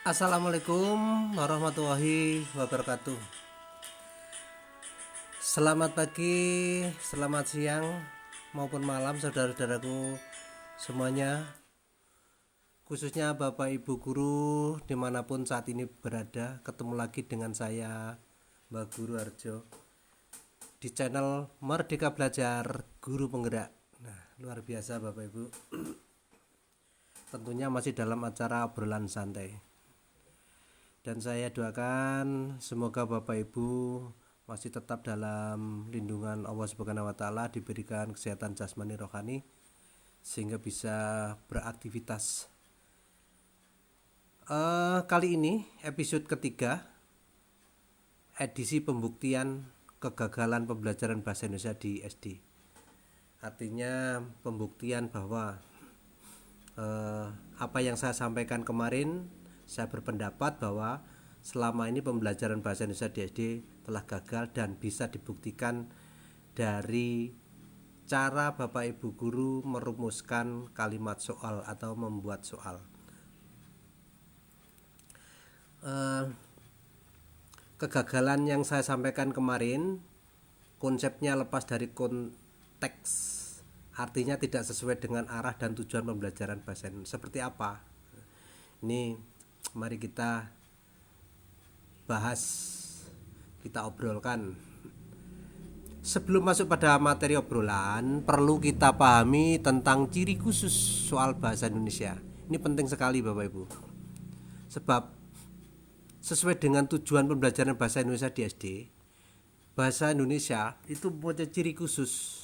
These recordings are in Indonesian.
Assalamualaikum warahmatullahi wabarakatuh. Selamat pagi, selamat siang maupun malam saudara-saudaraku semuanya, khususnya Bapak Ibu guru dimanapun saat ini berada. Ketemu lagi dengan saya, Mbak Guru Arjo, di channel Merdeka Belajar Guru Penggerak. Nah, luar biasa Bapak Ibu. Tentunya masih dalam acara obrolan santai. Dan saya doakan semoga Bapak Ibu masih tetap dalam lindungan Allah Subhanahu wa taala, diberikan kesehatan jasmani rohani sehingga bisa beraktivitas. Kali ini episode ketiga, edisi pembuktian kegagalan pembelajaran bahasa Indonesia di SD. Artinya pembuktian bahwa apa yang saya sampaikan kemarin, saya berpendapat bahwa selama ini pembelajaran bahasa Indonesia di SD telah gagal dan bisa dibuktikan dari cara Bapak Ibu guru merumuskan kalimat soal atau membuat soal. Kegagalan yang saya sampaikan kemarin konsepnya lepas dari konteks, artinya tidak sesuai dengan arah dan tujuan pembelajaran bahasa Indonesia. Seperti apa? Ini mari kita bahas, kita obrolkan. Sebelum masuk pada materi obrolan, perlu kita pahami tentang ciri khusus soal bahasa Indonesia. Ini penting sekali Bapak Ibu. Sebab sesuai dengan tujuan pembelajaran bahasa Indonesia di SD, bahasa Indonesia itu punya ciri khusus.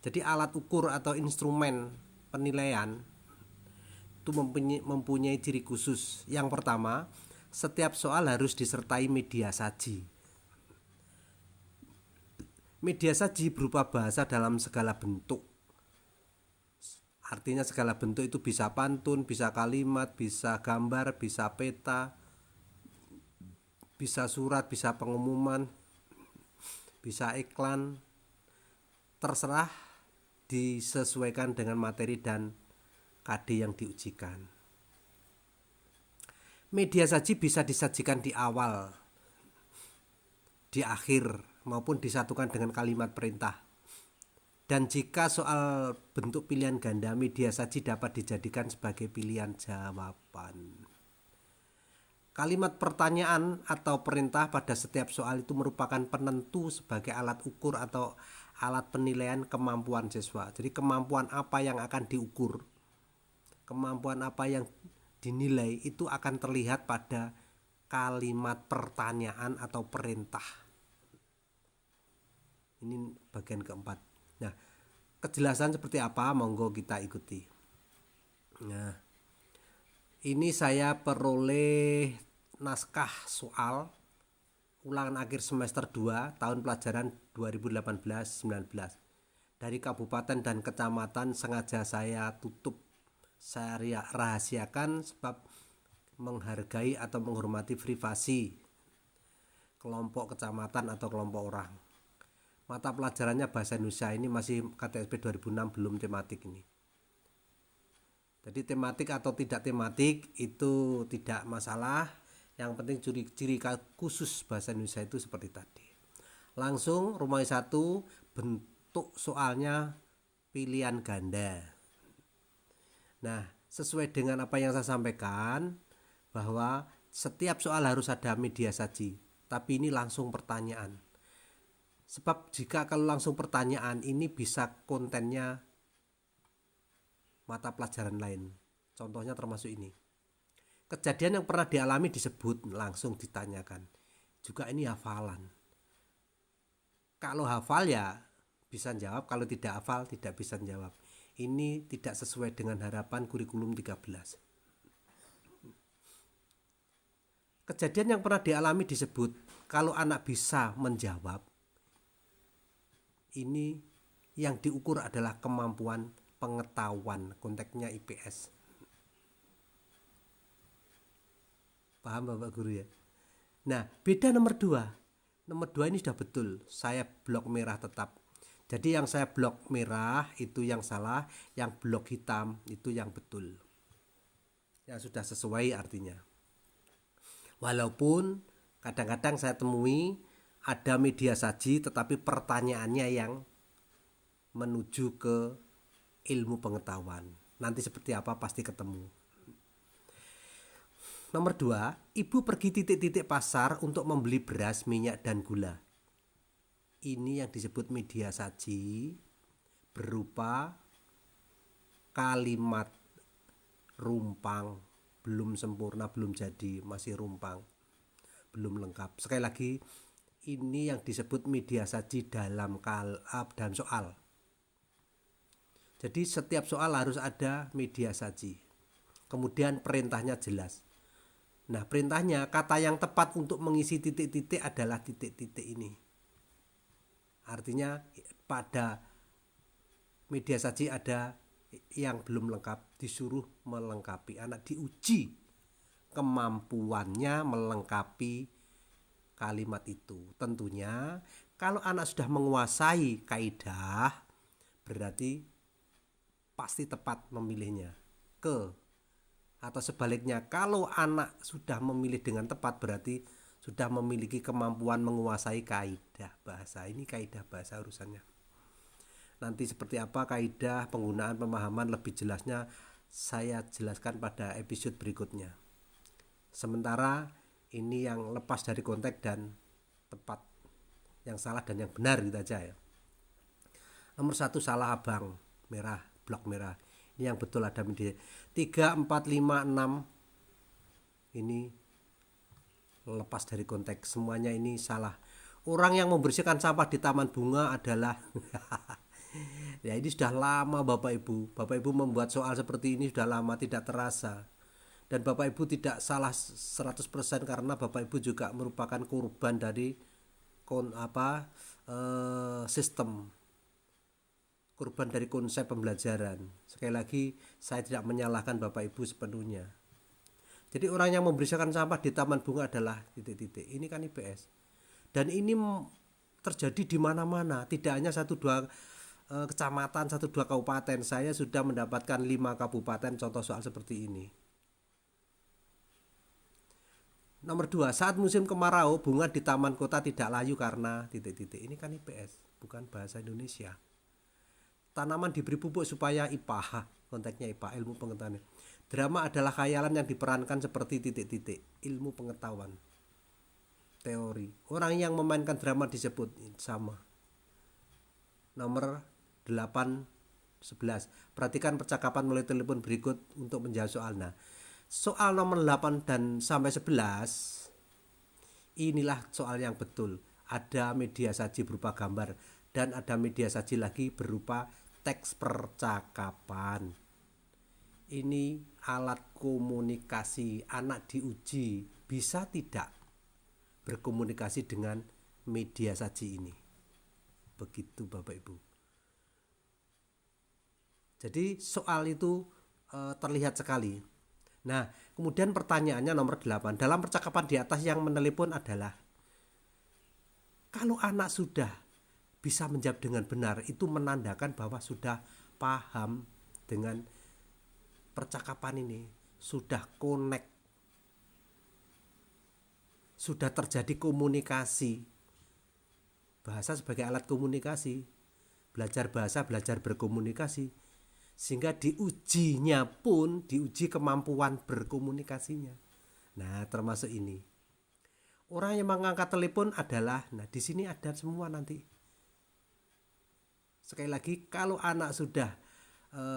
Jadi alat ukur atau instrumen penilaian itu mempunyai ciri khusus. Yang pertama, setiap soal harus disertai media saji. Media saji berupa bahasa dalam segala bentuk. Artinya segala bentuk itu bisa pantun, bisa kalimat, bisa gambar, bisa peta, bisa surat, bisa pengumuman, bisa iklan. Terserah, disesuaikan dengan materi dan KD yang diujikan. Media saji bisa disajikan di awal, di akhir, maupun disatukan dengan kalimat perintah. Dan jika soal bentuk pilihan ganda, media saji dapat dijadikan sebagai pilihan jawaban. Kalimat pertanyaan atau perintah pada setiap soal itu merupakan penentu sebagai alat ukur atau alat penilaian kemampuan siswa. Jadi kemampuan apa yang akan diukur, kemampuan apa yang dinilai itu akan terlihat pada kalimat pertanyaan atau perintah. Ini bagian keempat. Nah, kejelasan seperti apa? Monggo kita ikuti. Nah, ini saya peroleh naskah soal ulangan akhir semester 2 tahun pelajaran 2018-19. Dari kabupaten dan kecamatan sengaja saya tutup, saya rahasiakan sebab menghargai atau menghormati privasi kelompok kecamatan atau kelompok orang. Mata pelajarannya bahasa Indonesia, ini masih KTSP 2006, belum tematik ini. Jadi tematik atau tidak tematik itu tidak masalah. Yang penting ciri khusus bahasa Indonesia itu seperti tadi. Langsung rumah 1, bentuk soalnya pilihan ganda. Nah, sesuai dengan apa yang saya sampaikan, bahwa setiap soal harus ada media saji, tapi ini langsung pertanyaan. Sebab jika kalau langsung pertanyaan, ini bisa kontennya mata pelajaran lain. Contohnya termasuk ini. Kejadian yang pernah dialami disebut, langsung ditanyakan. Juga ini hafalan. Kalau hafal ya bisa jawab, kalau tidak hafal tidak bisa jawab. Ini tidak sesuai dengan harapan kurikulum 13. Kejadian yang pernah dialami disebut, kalau anak bisa menjawab, ini yang diukur adalah kemampuan pengetahuan, konteksnya IPS. Paham Bapak Guru ya? Nah, beda nomor 2. Nomor 2 ini sudah betul, saya blok merah tetap. Jadi yang saya blok merah itu yang salah, yang blok hitam itu yang betul. yang sudah sesuai artinya. Walaupun kadang-kadang saya temui ada media saji tetapi pertanyaannya yang menuju ke ilmu pengetahuan. Nanti seperti apa pasti ketemu. Nomor 2, ibu pergi titik-titik pasar untuk membeli beras, minyak, dan gula. Ini yang disebut media saji berupa kalimat rumpang, belum sempurna, belum jadi, masih rumpang, belum lengkap. Sekali lagi, ini yang disebut media saji dalam soal. Jadi setiap soal harus ada media saji. Kemudian perintahnya jelas. Nah, perintahnya kata yang tepat untuk mengisi titik-titik adalah titik-titik ini. Artinya pada media saji ada yang belum lengkap, disuruh melengkapi. Anak diuji kemampuannya melengkapi kalimat itu. Tentunya kalau anak sudah menguasai kaidah, berarti pasti tepat memilihnya. Atau sebaliknya, kalau anak sudah memilih dengan tepat berarti sudah memiliki kemampuan menguasai kaidah bahasa. Ini kaidah bahasa urusannya. Nanti seperti apa kaidah penggunaan pemahaman lebih jelasnya saya jelaskan pada episode berikutnya. Sementara ini yang lepas dari konteks dan tepat, yang salah dan yang benar gitu aja ya. Nomor 1 salah abang, merah, blok merah. Ini yang betul ada media. 3, 4, 5, 6 ini lepas dari konteks, semuanya ini salah. Orang yang membersihkan sampah di taman bunga adalah ya ini sudah lama Bapak Ibu. Bapak Ibu membuat soal seperti ini sudah lama, tidak terasa. Dan Bapak Ibu tidak salah 100% karena Bapak Ibu juga merupakan korban dari sistem, korban dari konsep pembelajaran. Sekali lagi saya tidak menyalahkan Bapak Ibu sepenuhnya. Jadi orang yang membersihkan sampah di taman bunga adalah titik-titik. Ini kan IPS. Dan ini terjadi di mana-mana, tidak hanya 1-2 kecamatan, 1-2 kabupaten. Saya sudah mendapatkan 5 kabupaten contoh soal seperti ini. Nomor 2, saat musim kemarau bunga di taman kota tidak layu karena titik-titik. Ini kan IPS, bukan bahasa Indonesia. Tanaman diberi pupuk supaya IPA, konteksnya IPA, ilmu pengetahuan. Drama adalah khayalan yang diperankan seperti titik-titik, ilmu pengetahuan, teori. Orang yang memainkan drama disebut sama. Nomor 8, 11. Perhatikan percakapan melalui telepon berikut untuk menjawab soal. Nah, soal nomor 8 dan sampai 11 inilah soal yang betul. Ada media saji berupa gambar dan ada media saji lagi berupa teks percakapan. Ini alat komunikasi. Anak diuji bisa tidak berkomunikasi dengan media saji ini. Begitu Bapak Ibu. Jadi soal itu terlihat sekali. Nah, kemudian pertanyaannya nomor 8. Dalam percakapan di atas yang menelepon adalah, kalau anak sudah bisa menjawab dengan benar, itu menandakan bahwa sudah paham dengan percakapan ini, sudah connect, sudah terjadi komunikasi. Bahasa sebagai alat komunikasi, belajar bahasa, belajar berkomunikasi, sehingga diujinya pun diuji kemampuan berkomunikasinya. Nah, termasuk ini. Orang yang mengangkat telepon adalah, nah di sini ada semua nanti. Sekali lagi, kalau anak sudah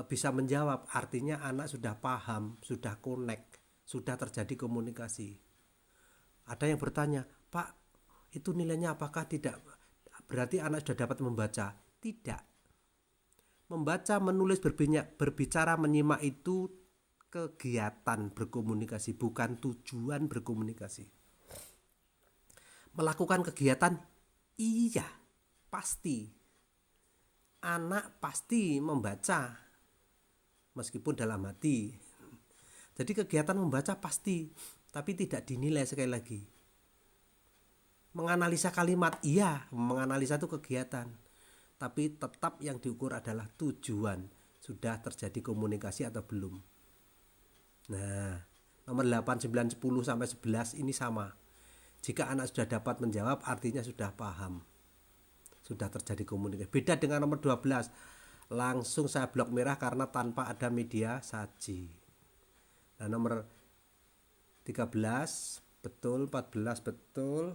bisa menjawab, artinya anak sudah paham, sudah connect, sudah terjadi komunikasi. Ada yang bertanya, Pak, itu nilainya apakah tidak? Berarti anak sudah dapat membaca? Tidak. Membaca, menulis, berbicara, menyimak itu kegiatan berkomunikasi, bukan tujuan berkomunikasi. Melakukan kegiatan, iya, pasti. Anak pasti membaca, meskipun dalam hati. Jadi kegiatan membaca pasti, tapi tidak dinilai. Sekali lagi, menganalisa kalimat, iya, menganalisa itu kegiatan, tapi tetap yang diukur adalah tujuan, sudah terjadi komunikasi atau belum. Nah, nomor 8, 9, 10 sampai 11 ini sama. Jika anak sudah dapat menjawab artinya sudah paham. Sudah terjadi komunikasi. Beda dengan nomor 12. Langsung saya blok merah karena tanpa ada media saji. Nah, nomor 13 betul, 14 betul,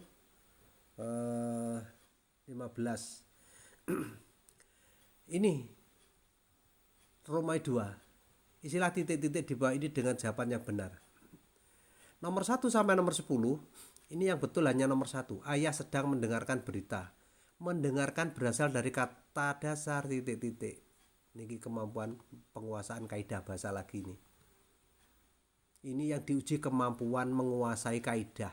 15 ini Romai 2. Isilah titik-titik di bawah ini dengan jawaban yang benar. Nomor 1 sampai nomor 10 ini yang betul hanya nomor 1. Ayah sedang mendengarkan berita. Mendengarkan berasal dari kata dasar titik-titik. Ini kemampuan penguasaan kaidah bahasa lagi ini. Ini yang diuji kemampuan menguasai kaidah.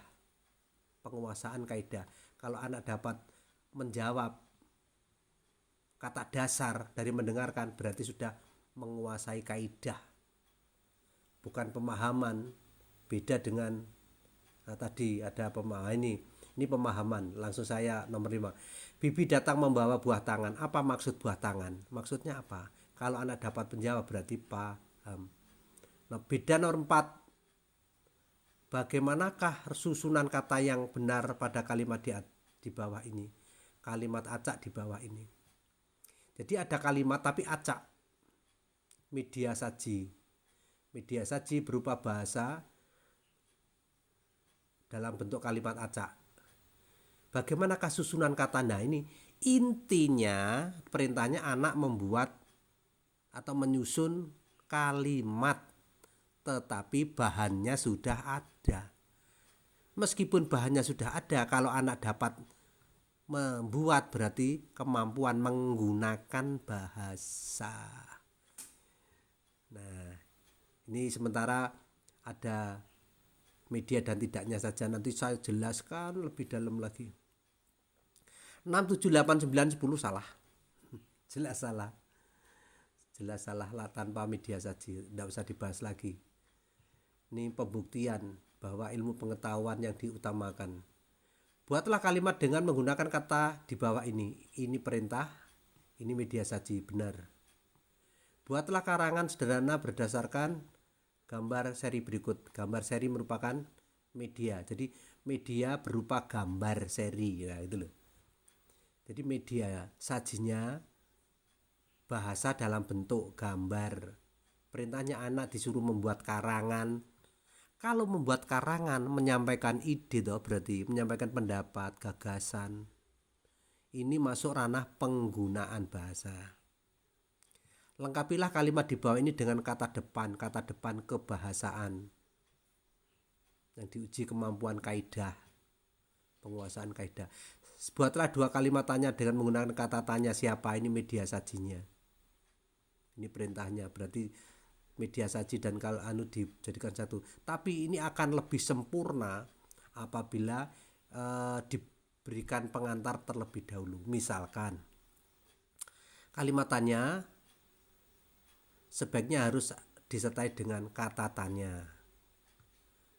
Penguasaan kaidah. Kalau anak dapat menjawab kata dasar dari mendengarkan berarti sudah menguasai kaidah. Bukan pemahaman. Beda dengan tadi ada pemahaman ini pemahaman. Langsung saya nomor 5. Bibi datang membawa buah tangan. Apa maksud buah tangan? Maksudnya apa? Kalau anak dapat menjawab berarti paham. Nah, beda nomor 4. Bagaimanakah susunan kata yang benar pada kalimat di bawah ini? Kalimat acak di bawah ini. Jadi ada kalimat tapi acak. Media saji. Media saji berupa bahasa dalam bentuk kalimat acak. Bagaimanakah susunan kata? Nah, ini intinya perintahnya anak membuat atau menyusun kalimat, tetapi bahannya sudah ada. Meskipun bahannya sudah ada, kalau anak dapat membuat berarti kemampuan menggunakan bahasa. Nah, ini sementara ada media dan tidaknya saja, nanti saya jelaskan lebih dalam lagi. 6, 7, 8, 9, 10 salah. Jelas salah. Jelas salah lah, tanpa media saja, tidak usah dibahas lagi. Ini pembuktian bahwa ilmu pengetahuan yang diutamakan. Buatlah kalimat dengan menggunakan kata di bawah ini. Ini perintah, ini media saji, benar. Buatlah karangan sederhana berdasarkan gambar seri berikut. Gambar seri merupakan media. Jadi media berupa gambar seri. Nah, itu loh. Jadi media sajinya bahasa dalam bentuk gambar. Perintahnya anak disuruh membuat karangan. Kalau membuat karangan menyampaikan ide toh, berarti menyampaikan pendapat, gagasan. Ini masuk ranah penggunaan bahasa. Lengkapilah kalimat di bawah ini dengan kata depan kebahasaan. Yang diuji kemampuan kaidah, penguasaan kaidah. Buatlah 2 kalimat tanya dengan menggunakan kata tanya siapa, ini media sajinya. Ini perintahnya, berarti media saji dan kalau dijadikan satu. Tapi ini akan lebih sempurna apabila diberikan pengantar terlebih dahulu. Misalkan kalimat tanya sebaiknya harus disertai dengan kata tanya.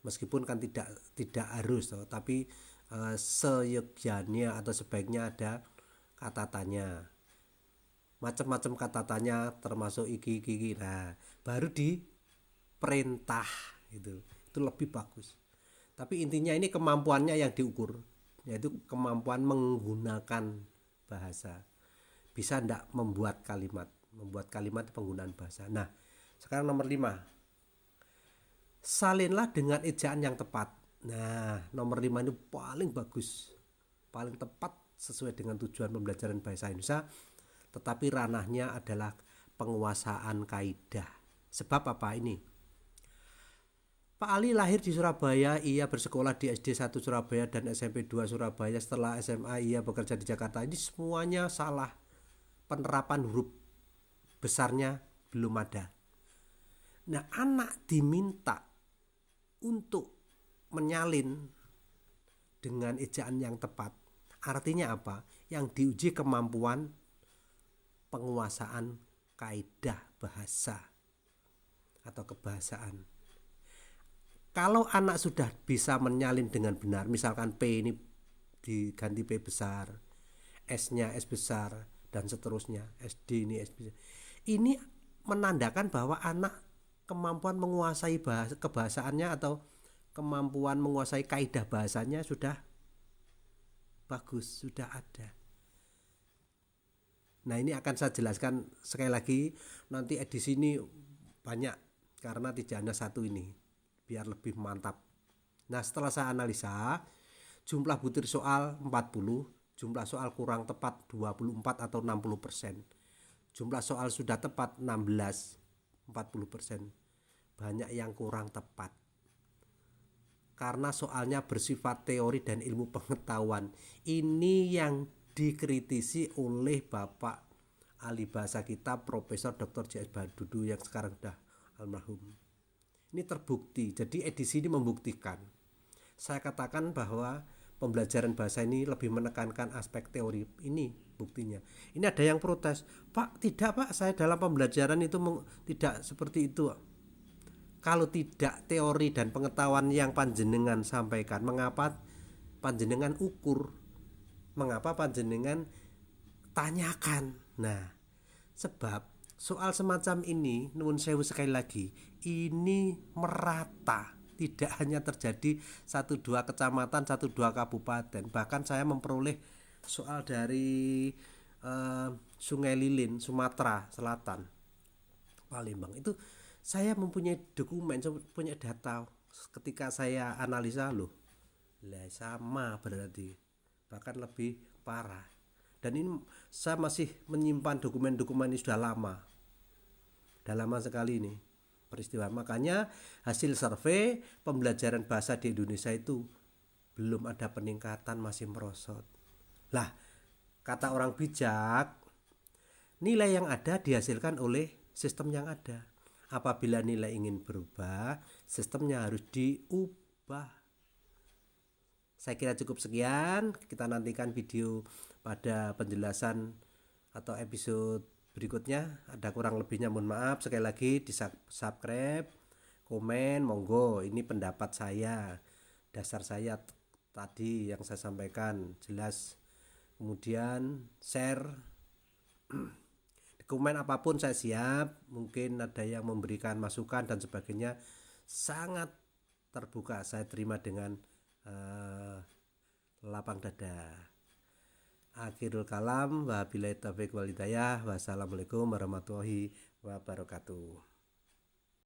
Meskipun kan tidak harus, tapi seyogyanya atau sebaiknya ada kata tanya. Macam-macam kata tanya termasuk iki. Nah, baru di perintah itu lebih bagus. Tapi intinya ini kemampuannya yang diukur, yaitu kemampuan menggunakan bahasa. Bisa enggak membuat kalimat penggunaan bahasa. Nah, sekarang nomor 5. Salinlah dengan ejaan yang tepat. Nah, nomor 5 ini paling bagus, paling tepat sesuai dengan tujuan pembelajaran bahasa Indonesia, tetapi ranahnya adalah penguasaan kaidah. Sebab apa ini? Pak Ali lahir di Surabaya, ia bersekolah di SD 1 Surabaya dan SMP 2 Surabaya. Setelah SMA ia bekerja di Jakarta. Ini semuanya salah. Penerapan huruf besarnya belum ada. Nah, anak diminta untuk menyalin dengan ejaan yang tepat. Artinya apa? Yang diuji kemampuan penguasaan kaidah bahasa atau kebahasaan. Kalau anak sudah bisa menyalin dengan benar, misalkan P ini diganti P besar, S-nya S besar, dan seterusnya, SD ini S besar. Ini menandakan bahwa anak kemampuan menguasai kebahasaannya atau kemampuan menguasai kaidah bahasanya sudah bagus, sudah ada. Nah, ini akan saya jelaskan sekali lagi, nanti edisi ini banyak karena tidak hanya satu ini, biar lebih mantap. Nah, setelah saya analisa, jumlah butir soal 40, jumlah soal kurang tepat 24 atau 60%. Jumlah soal sudah tepat 16, 40%. Banyak yang kurang tepat. Karena soalnya bersifat teori dan ilmu pengetahuan. Ini yang dikritisi oleh Bapak ahli bahasa kita Profesor Dr. J.S. Badudu yang sekarang sudah almarhum. Ini terbukti. Jadi edisi ini membuktikan. Saya katakan bahwa pembelajaran bahasa ini lebih menekankan aspek teori. Ini buktinya. Ini ada yang protes, Pak, tidak Pak, saya dalam pembelajaran itu tidak seperti itu. Kalau tidak teori dan pengetahuan yang panjenengan sampaikan, mengapa panjenengan ukur, mengapa panjenengan tanyakan? Nah, sebab soal semacam ini, nuwun sewu sekali lagi, ini merata, tidak hanya terjadi 1-2 kecamatan, 1-2 kabupaten. Bahkan saya memperoleh soal dari Sungai Lilin, Sumatera Selatan, Palembang. Itu saya mempunyai dokumen, punya data. Ketika saya analisa, loh, lah sama berarti, bahkan lebih parah. Dan ini saya masih menyimpan dokumen-dokumen ini sudah lama sekali ini peristiwa. Makanya hasil survei pembelajaran bahasa di Indonesia itu belum ada peningkatan, masih merosot. Lah, kata orang bijak, nilai yang ada dihasilkan oleh sistem yang ada. Apabila nilai ingin berubah, sistemnya harus diubah. Saya kira cukup sekian. Kita nantikan video pada penjelasan atau episode berikutnya. Ada kurang lebihnya mohon maaf. Sekali lagi di subscribe, komen, monggo. Ini pendapat saya, dasar saya tadi yang saya sampaikan jelas. Kemudian share, komen apapun saya siap. Mungkin ada yang memberikan masukan dan sebagainya, sangat terbuka, saya terima dengan lapang dada. Akhirul kalam, wabillahi taufiq wal hidayah, wassalamualaikum warahmatullahi wabarakatuh.